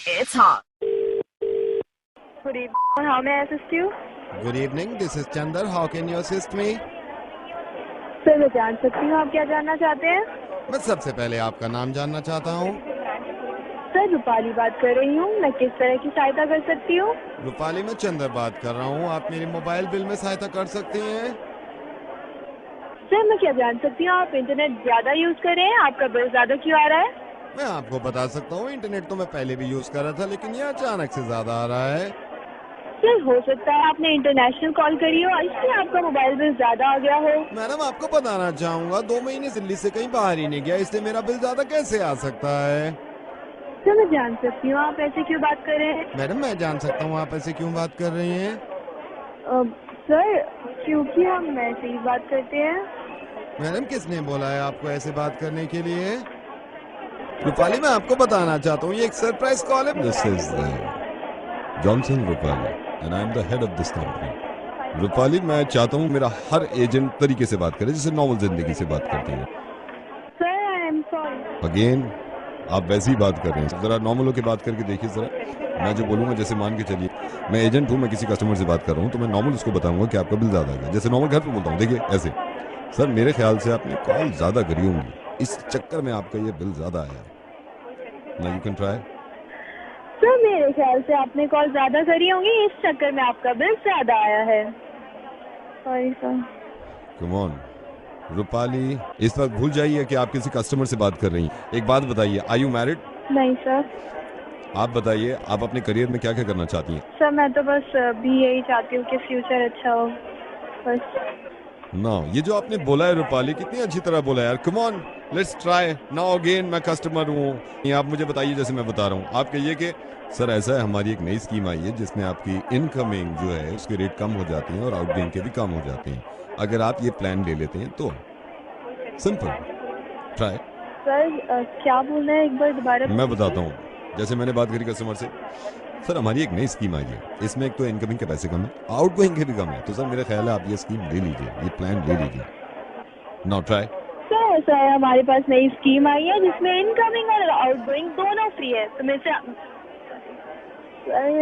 It's hot. Good evening. How may I assist you? Good evening, this is Chandar. How can you assist me? Sir मैं जान सकती हूँ आप क्या जानना चाहते हैं? मैं सबसे पहले आपका नाम जानना चाहता हूँ। सर रूपाली बात कर रही हूँ, मैं किस तरह की सहायता कर सकती हूँ? रूपाली, मैं चंदर बात कर रहा हूँ। आप मेरी मोबाइल बिल में सहायता कर सकती हैं? सर मैं क्या जान सकती हूँ आप इंटरनेट ज्यादा यूज कर रहे हैं, आपका बिल ज्यादा क्यों आ रहा है? मैं आपको बता सकता हूँ, इंटरनेट तो मैं पहले भी यूज कर रहा था, लेकिन ये अचानक से ज्यादा आ रहा है। सर हो सकता है आपने इंटरनेशनल कॉल करी हो, इसलिए आपका मोबाइल बिल ज्यादा आ गया हो। मैडम, आपको बताना चाहूँगा, 2 महीने दिल्ली से कहीं बाहर ही नहीं गया, इसलिए मेरा बिल ज्यादा कैसे आ सकता है? सर मैं जान सकती हूँ आप ऐसे क्यों बात कर रहे हैं? मैडम, मैं जान सकता हूँ आप ऐसे क्यों बात कर रही हैं? सर क्योंकि हम ऐसे ही बात करते हैं। मैडम, किसने बोला है आपको ऐसे बात करने के लिए? रूपाली, मैं आपको बताना चाहता हूँ, ये एक सरप्राइज कॉल है। This is Johnson Rupali and I am the head of this company. Rupali, मैं चाहता हूँ मेरा हर एजेंट तरीके से बात करे, जैसे नॉर्मल जिंदगी से बात करते हैं। Sir I am sorry. Again आप वैसे ही बात कर रहे हैं, जरा नॉर्मल होकर बात करके देखिए जरा। मैं जो बोलूंगा, जैसे मान के चलिए मैं एजेंट हूँ, मैं किसी कस्टमर से बात कर रहा हूँ, तो मैं नॉर्मल उसको बताऊंगा कि आपका बिल ज्यादा आ गया, जैसे नॉर्मल घर पे बोलता हूँ। देखिए ऐसे, सर मेरे ख्याल से आपने कॉल ज्यादा करी होंगी, इस चक्कर में आपका ये बिल ज्यादा आया। Now you can try. Sir मेरे ख्याल से आपने कॉल ज्यादा करी होंगी, इस चक्कर में आपका बिल ज्यादा आया है। Sorry sir. Come on Rupali, इस वक्त भूल जाइए कि आप किसी कस्टमर से बात कर रही हैं। एक बात बताइए, आर यू मैरिड? नहीं सर। आप बताइए, आप अपने करियर में क्या क्या करना चाहती हैं? सर मैं तो बस भी यही चाहती हूँ कि फ्यूचर अच्छा हो, बस। ना, ये जो आपने बोला है रूपाली, कितनी अच्छी तरह बोला है यार। Come on, let's try now again. मैं कस्टमर हूँ, आप मुझे बताइए, जैसे मैं बता रहा हूँ, आप कहिए कि सर ऐसा है, हमारी एक नई स्कीम आई है जिसमें आपकी इनकमिंग जो है उसके रेट कम हो जाती हैं और आउटगोइंग के भी कम हो जाते हैं, अगर आप ये प्लान ले लेते हैं तो। Simple, try. सर क्या बोल रहे हैं, एक बार दोबारा? मैं बताता हूँ, जैसे मैंने बात करी कस्टमर से, सर हमारी एक नई स्कीम आई है, इसमें एक तो इनकमिंग के पैसे कम है, आउटगोइंग के भी कम है, तो सर मेरा ख्याल है आप ये स्कीम ले लीजिए, ये प्लान ले लीजिए। Now try. सर ऐसा है, हमारे पास नई स्कीम आई है जिसमें इनकमिंग और आउटगोइंग दोनों फ्री है, तो मेरे से सर आई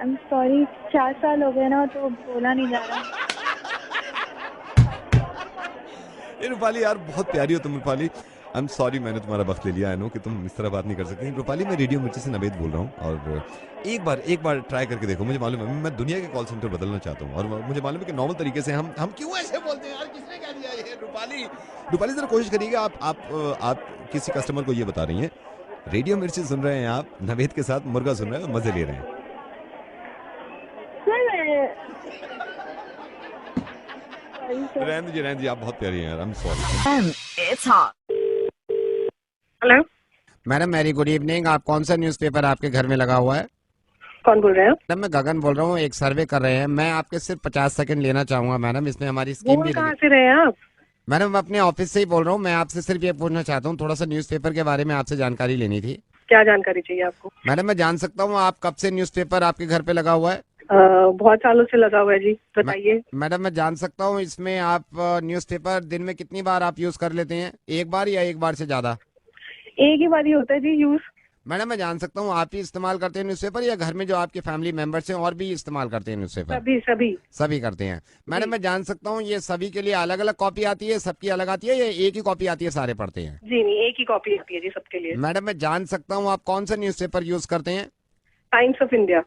एम सॉरी, 4 साल हो गए ना, तो बोला नहीं जा रहा। ये रूपाली यार, बहुत प्यारी हो तुम रूपाली। आई एम सॉरी, मैंने तुम्हारा वक्त ले लिया। आई नो कि तुम इस तरह बात नहीं कर सकती रूपाली। मैं रेडियो मिर्ची से नवेद बोल रहा हूँ, और एक बार ट्राई करके देखो। मुझे मालूम है, मैं दुनिया के कॉल सेंटर बदलना चाहता हूँ, और मुझे मालूम है कि नॉर्मल तरीके से हम क्यों ऐसे बोलते हैं यार, किसने कह दिया ये? रूपाली, रूपाली जरा कोशिश करिएगा। आप किसी कस्टमर को ये बता रही हैं, रेडियो मिर्ची सुन रहे हैं आप, नवेद के साथ मुर्गा सुन रहे हैं, मजे ले रहे हैं। रहने दीजिए, आप बहुत प्यारी हैं यार। I am sorry. It's hot. Hello, madam मेरी गुड इवनिंग। आप कौन सा न्यूज़पेपर आपके घर में लगा हुआ है? कौन बोल रहे हैं? मैडम मैं गगन बोल रहा हूँ, एक सर्वे कर रहे हैं, मैं आपके सिर्फ 50 सेकंड लेना चाहूंगा मैडम, इसमें हमारी स्कीम बोल भी कहाँ लगी। से रहे हैं आप? मैडम मैं अपने ऑफिस से ही बोल रहा हूँ, मैं आपसे सिर्फ ये पूछना चाहता हूँ, थोड़ा सा न्यूज़पेपर के बारे में आपसे जानकारी लेनी थी। क्या जानकारी चाहिए आपको? मैडम मैं जान सकता हूँ आप कब से न्यूज़पेपर आपके घर पे लगा हुआ है? बहुत सालों से लगा हुआ है जी, बताइए। मैडम मैं जान सकता हूँ इसमें आप न्यूज़पेपर दिन में कितनी बार आप यूज कर लेते हैं, एक बार या एक बार से ज्यादा? एक ही बार ही होता है जी यूज। मैडम मैं जान सकता हूँ आप ही इस्तेमाल करते हैं न्यूज़पेपर, या घर में जो आपके फैमिली मेंबर्स हैं और भी इस्तेमाल करते हैं न्यूज़पेपर? सभी सभी सभी करते हैं। मैडम मैं जान सकता हूँ ये सभी के लिए अलग अलग कॉपी आती है, सबकी अलग आती है, या एक ही कॉपी आती है, सारे पढ़ते हैं? जी नहीं, एक ही कॉपी आती है जी सबके लिए। मैडम मैं जान सकता हूँ आप कौन सा न्यूज़पेपर यूज करते हैं? Times of India.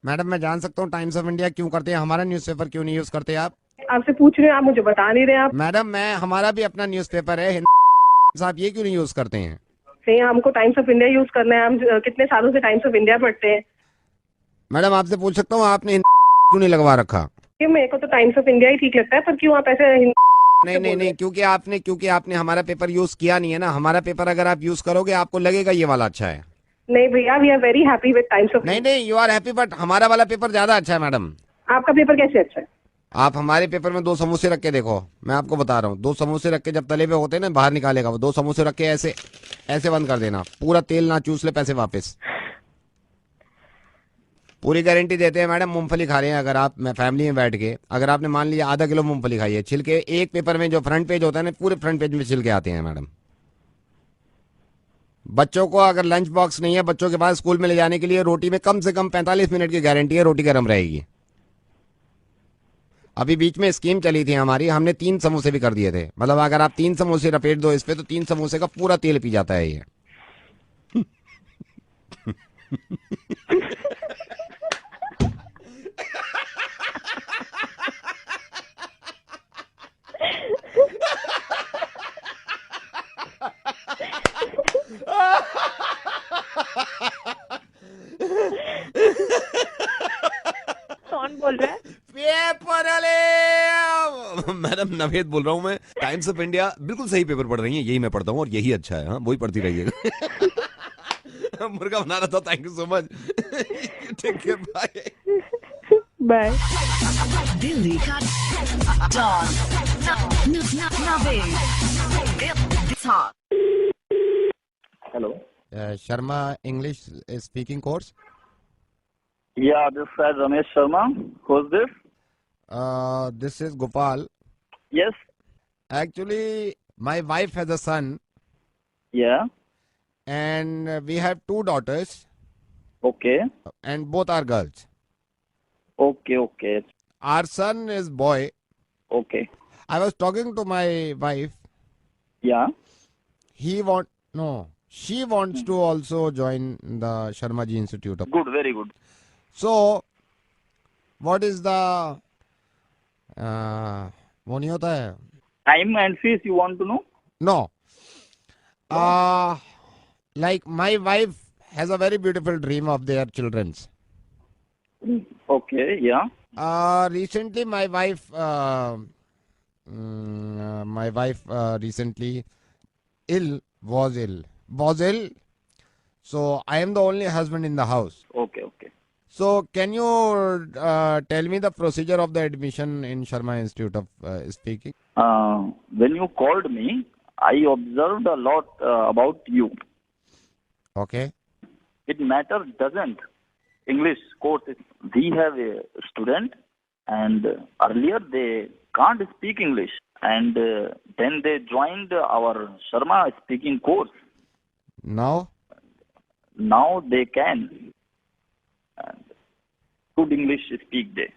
मैडम मैं जान सकता हूँ टाइम्स ऑफ इंडिया क्यों करते हैं, हमारा न्यूज़पेपर क्यों नहीं यूज करते आप? आपसे पूछ रहे हैं, आप मुझे बता नहीं रहे हैं। आप मैडम मैं, हमारा भी अपना न्यूज़पेपर है हिंद, आप ये क्यों नहीं यूज करते हैं? नहीं, हमको टाइम्स ऑफ इंडिया यूज करना है, हम कितने सालों से टाइम्स ऑफ इंडिया पढ़ते हैं। मैडम आपसे पूछ सकता हूँ आपने हिंद क्यों नहीं लगवा रखा? कि मेरे को तो टाइम्स ऑफ इंडिया ही ठीक लगता है, पर क्यों आप ऐसे नहीं, क्योंकि आपने हमारा पेपर यूज किया नहीं है ना। हमारा पेपर अगर आप यूज करोगे आपको लगेगा ये वाला अच्छा है। नहीं भैया, we are very happy with times of. नहीं, यू आर हैप्पी, बट हमारा वाला पेपर ज्यादा अच्छा है मैडम। आपका पेपर कैसे अच्छा है? आप हमारे पेपर में 2 समोसे रख के देखो, मैं आपको बता रहा हूँ, 2 समोसे रख के जब तले पे होते हैं ना, बाहर निकालेगा वो 2 समोसे रख के ऐसे ऐसे बंद कर देना, पूरा तेल ना चूस ले, पैसे वापस। पूरी गारंटी देते हैं मैडम। मूंगफली खा रहे हैं अगर आप फैमिली में बैठ के, अगर आपने मान लिया आधा किलो मूंगफली खाई है, छिलके एक पेपर में जो फ्रंट पेज होता है ना, पूरे फ्रंट पेज में छिलके आते हैं मैडम। बच्चों को अगर लंच बॉक्स नहीं है बच्चों के पास स्कूल में ले जाने के लिए, रोटी में कम से कम 45 मिनट की गारंटी है, रोटी गर्म रहेगी। अभी बीच में स्कीम चली थी हमारी, हमने 3 समोसे भी कर दिए थे। मतलब अगर आप 3 समोसे लपेट दो इस पे तो 3 समोसे का पूरा तेल पी जाता है ये। कौन बोल रहा है? पेपर वाले मैडम नवेद बोल रहा हूँ मैं, टाइम्स ऑफ इंडिया। बिल्कुल सही पेपर पढ़ रही हैं, यही मैं पढ़ता हूँ और यही अच्छा है। हाँ, वही पढ़ती रहिएगा। मुर्गा बना रहा था, thank you so much. Take care, bye. Bye. Delhi का don Naved Hello. Sharma English speaking course. Yeah, this is Ramesh Sharma. Who's this? This is Gopal. Yes. Actually, my wife has a son Yeah. and we have 2 daughters Okay. and both are girls. Okay. Okay. Our son is boy. Okay. I was talking to my wife. Yeah. She wants to also join the Sharma Ji Institute of. Good. Very good. So, what is the वो नहीं होता है? Time and fees you want to know? No. Like my wife has a very beautiful dream of their children's. Okay. Yeah. Recently my wife recently was ill. So I am the only husband in the house. Okay. Okay. So can you tell me the procedure of the admission in Sharma Institute of Speaking? When you called me, I observed a lot about you. Okay. It matters doesn't. English course. We have a student, and earlier they can't speak English, and then they joined our Sharma speaking course. Now? Now they can. And good English speak they.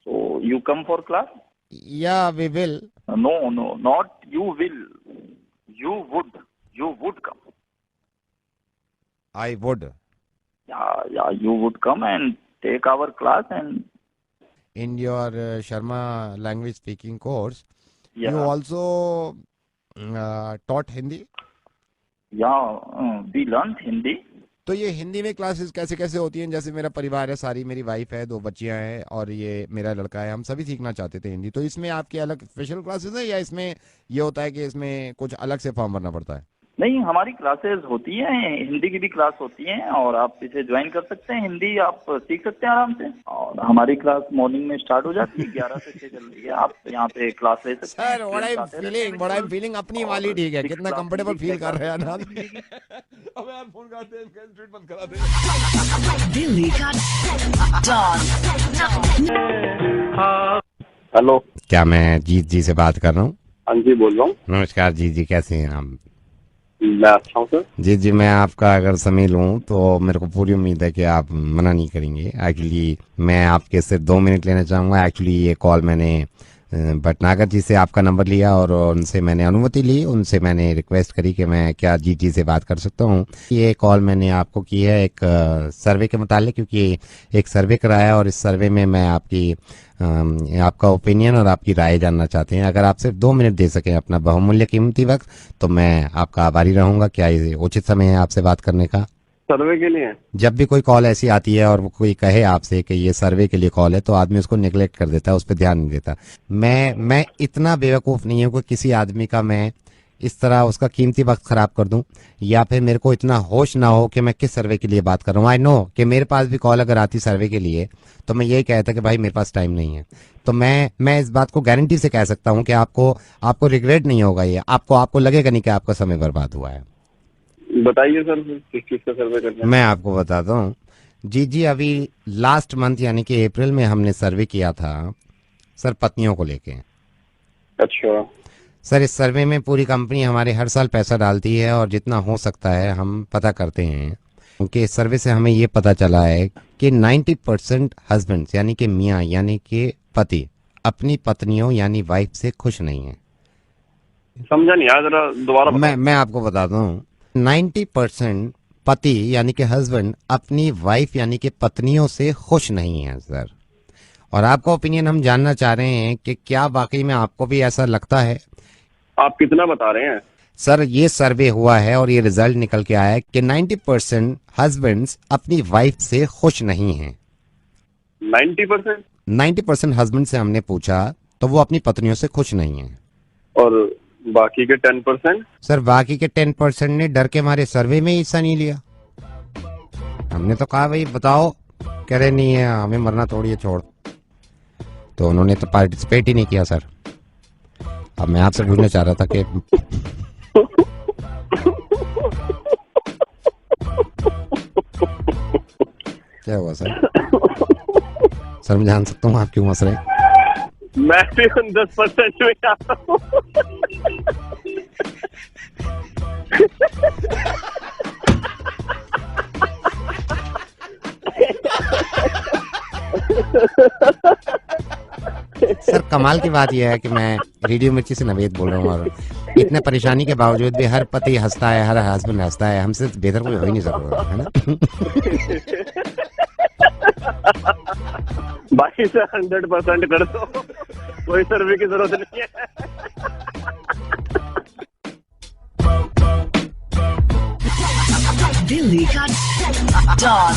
So you come for class? Yeah, we will. No, not you will. You would come. I would. Yeah, you would come and take our class and. In your Sharma language speaking course, Yeah. you also taught Hindi? Yeah, we learned Hindi. तो ये हिंदी में classes कैसे कैसे होती हैं? जैसे मेरा परिवार है, सारी मेरी वाइफ है, 2 बच्चियां हैं और ये मेरा लड़का है, हम सभी सीखना चाहते थे हिंदी। तो इसमें आपके अलग स्पेशल क्लासेस है या इसमें ये होता है कि इसमें कुछ अलग से फॉर्म भरना पड़ता है? नहीं, हमारी क्लासेस होती हैं, हिंदी की भी क्लास होती हैं और आप इसे ज्वाइन कर सकते हैं। हिंदी आप सीख सकते हैं आराम से और हमारी क्लास मॉर्निंग में स्टार्ट हो जाती है, 11 से 6 चल रही है। आप यहाँ पे क्लास ले सकते हैं। Sir what I am feeling अपनी वाली ठीक है, कितना कंफर्टेबल फील कर रहे हैं ना। अब यार फोन करते हैं, इनका इंस्टीट्यूट बंद करा दे। दिल्ली का डॉन। हेलो। क्या मैं जीत जी से बात कर रहा हूँ? हाँ जी, बोल रहा हूँ। नमस्कार जीत जी, कैसे हैं आप? मैं अच्छा हूँ सर। जी जी, मैं आपका अगर समय लूँ तो मेरे को पूरी उम्मीद है कि आप मना नहीं करेंगे। एक्चुअली मैं आपके सिर्फ 2 मिनट लेना चाहूँगा। एक्चुअली ये कॉल मैंने भटनागर जी से आपका नंबर लिया और उनसे मैंने अनुमति ली, उनसे मैंने रिक्वेस्ट करी कि मैं क्या जीत जी से बात कर सकता हूँ। ये कॉल मैंने आपको की है एक सर्वे के मुतालिक, क्योंकि एक सर्वे कराया और इस सर्वे में मैं आपका ओपिनियन और आपकी राय जानना चाहते हैं। अगर आप सिर्फ 2 मिनट दे सकें अपना बहुमूल्य कीमती वक्त तो मैं आपका आभारी रहूँगा। क्या ये उचित समय है आपसे बात करने का? सर्वे के लिए? जब भी कोई कॉल ऐसी आती है और वो कोई कहे आपसे कि ये सर्वे के लिए कॉल है तो आदमी उसको निगलेक्ट कर देता है, उस पर ध्यान नहीं देता। मैं इतना बेवकूफ़ नहीं हूँ कि किसी आदमी का मैं इस तरह उसका कीमती वक्त खराब कर दूं, या फिर मेरे को इतना होश ना हो कि मैं किस सर्वे के लिए बात कर रहा हूँ। आई नो कि मेरे पास भी कॉल अगर आती सर्वे के लिए तो मैं यही कहता कि भाई मेरे पास टाइम नहीं है। तो मैं इस बात को गारंटी से कह सकता हूँ कि आपको रिग्रेट नहीं होगा, ये आपको लगेगा नहीं कि आपका समय बर्बाद हुआ है। बताइए सर, किस चीज का सर्वे करना है? मैं आपको बताता हूँ जी, अभी लास्ट मंथ यानी कि अप्रैल में हमने सर्वे किया था सर, पत्नियों को लेके। अच्छा। सर इस सर्वे में पूरी कंपनी हमारे हर साल पैसा डालती है और जितना हो सकता है हम पता करते हैं, क्योंकि इस सर्वे से हमें ये पता चला है कि 90% हस्बैंड्स यानी कि मियाँ यानी कि पति अपनी पत्नियों यानी वाइफ से खुश नहीं है। समझा नहीं यार, जरा दोबारा बताओ। मैं आपको बताता हूँ, 90% पति यानी कि हस्बैंड अपनी वाइफ यानी कि पत्नियों से खुश नहीं है सर। और आपका ओपिनियन हम जानना चाह रहे हैं कि क्या वाकई में आपको भी ऐसा लगता है? आप कितना बता रहे हैं? सर ये सर्वे हुआ है और ये रिजल्ट निकल के आया है कि 90% हस्बैंड्स अपनी वाइफ से खुश नहीं हैं। 90%? 90% हस्बैंड से हमने पूछा तो वो अपनी पत्नियों से खुश नहीं है। और बाकी के 10%? सर बाकी के 10% ने डर के हमारे सर्वे में हिस्सा नहीं लिया। हमने तो कहा भाई बताओ, कह रहे नहीं है हमें मरना थोड़ी है, छोड़। तो उन्होंने तो पार्टिसिपेट ही नहीं किया सर। अब मैं आपसे पूछना चाह रहा था कि क्या हुआ सर? सर मैं जान सकता हूँ आप क्यों हंस रहे हैं? मैं भी उन 10% में आता हूँ। सर कमाल की बात यह है कि मैं रेडियो मिर्ची से नवेद बोल रहा हूँ और इतने परेशानी के बावजूद भी हर पति हंसता है, हर हस्बैंड हंसता है। हमसे बेहतर कोई हो ही नहीं सकता, है ना? बाकी से 100% कर दो, कोई सर्वे की जरूरत नहीं है। दिल्ली का डॉन।